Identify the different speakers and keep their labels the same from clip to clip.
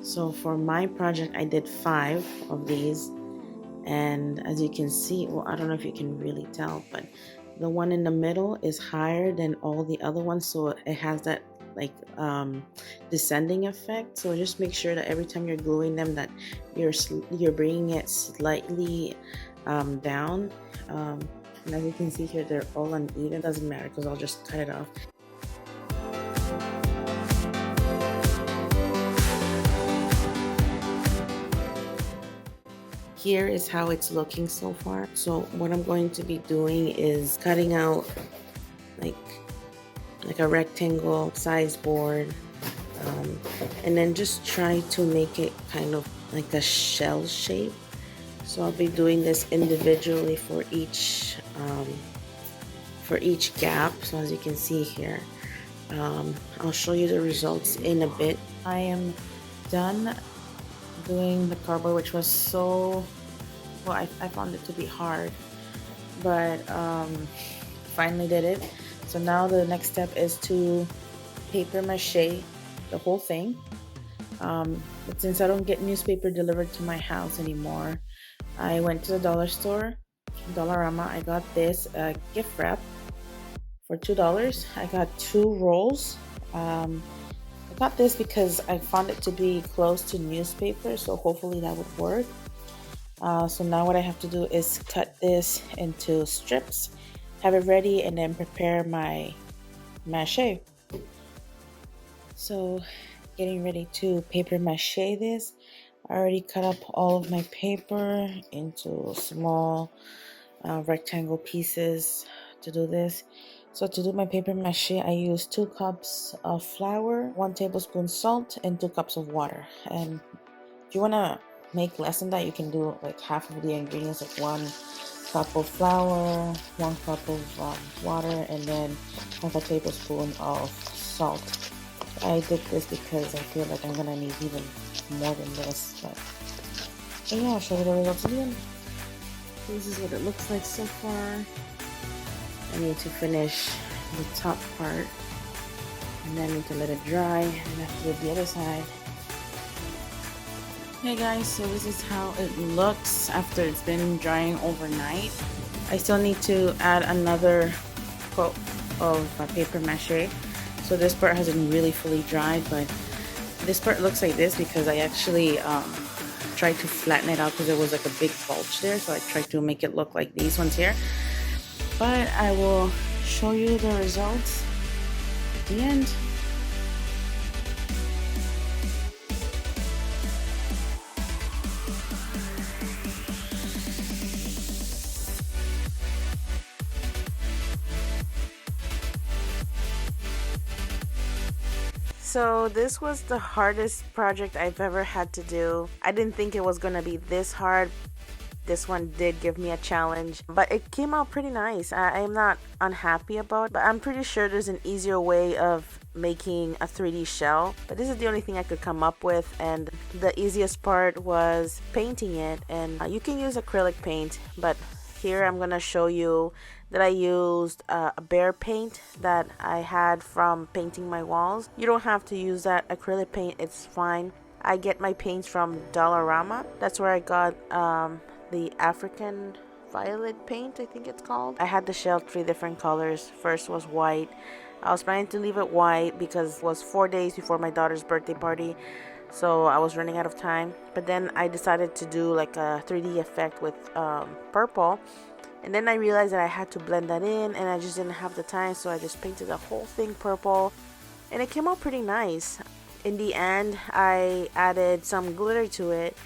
Speaker 1: So for my project, I did 5 of these, and as you can see, well, I don't know if you can really tell, but the one in the middle is higher than all the other ones, so it has that like descending effect. So just make sure that every time you're gluing them, that you're bringing it slightly down. And as you can see here, they're all uneven. Doesn't matter because I'll just cut it off. Here is how it's looking so far. So what I'm going to be doing is cutting out like a rectangle size board, and then just try to make it kind of like a shell shape. So I'll be doing this individually for each gap. So as you can see here, I'll show you the results in a bit. I am done doing the cardboard, which was so well, I found it to be hard, but finally did it. So now the next step is to paper mache the whole thing. But since I don't get newspaper delivered to my house anymore, I went to the dollar store, Dollarama. I got this gift wrap for $2. I got 2 rolls. I got this because I found it to be close to newspaper, so hopefully that would work. So now what I have to do is cut this into strips, have it ready, and then prepare my mache. So getting ready to paper mache this. I already cut up all of my paper into small rectangle pieces to do this. So to do my paper mache, I use 2 cups of flour, 1 tablespoon salt, and 2 cups of water. And if you want to make less than that, you can do like half of the ingredients, like 1 cup of flour, 1 cup of water, and then half a tablespoon of salt. I did this because I feel like I'm gonna need even more than this, but yeah, I'll show you the results again. This is what it looks like so far. I need to finish the top part, and then I need to let it dry, and I have to do the other side. Hey guys, so this is how it looks after it's been drying overnight. I still need to add another coat of paper mache. So this part hasn't really fully dried, but this part looks like this because I actually tried to flatten it out because there was like a big bulge there. So I tried to make it look like these ones here. But I will show you the results at the end. So this was the hardest project I've ever had to do. I didn't think it was gonna be this hard. This one did give me a challenge, but it came out pretty nice. I am not unhappy about it, but I'm pretty sure there's an easier way of making a 3D shell. But this is the only thing I could come up with, and the easiest part was painting it. And you can use acrylic paint, but here I'm gonna show you that I used a Behr paint that I had from painting my walls. You don't have to use that acrylic paint, it's fine. I get my paints from Dollarama. That's where I got the African violet paint, I think it's called. I had the shell 3 different colors. First was white. I was planning to leave it white because it was 4 days before my daughter's birthday party, so I was running out of time. But then I decided to do like a 3D effect with purple, and then I realized that I had to blend that in, and I just didn't have the time, so I just painted the whole thing purple, and it came out pretty nice. In the end, I added some glitter to it.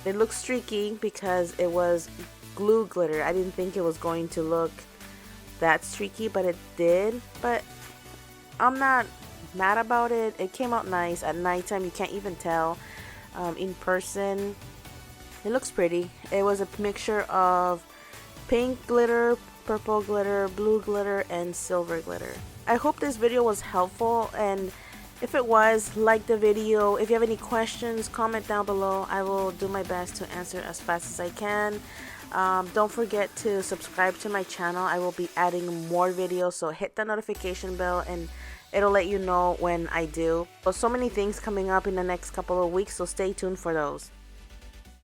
Speaker 1: It looks streaky because it was glue glitter. I didn't think it was going to look that streaky, but it did. But I'm not mad about it. It came out nice. At nighttime, you can't even tell. In person, it looks pretty. It was a mixture of pink glitter, purple glitter, blue glitter, and silver glitter. I hope this video was helpful, and if it was, like the video. If you have any questions, comment down below. I will do my best to answer as fast as I can. Don't forget to subscribe to my channel. I will be adding more videos, so hit the notification bell, and it'll let you know when I do. So many things coming up in the next couple of weeks, so stay tuned for those.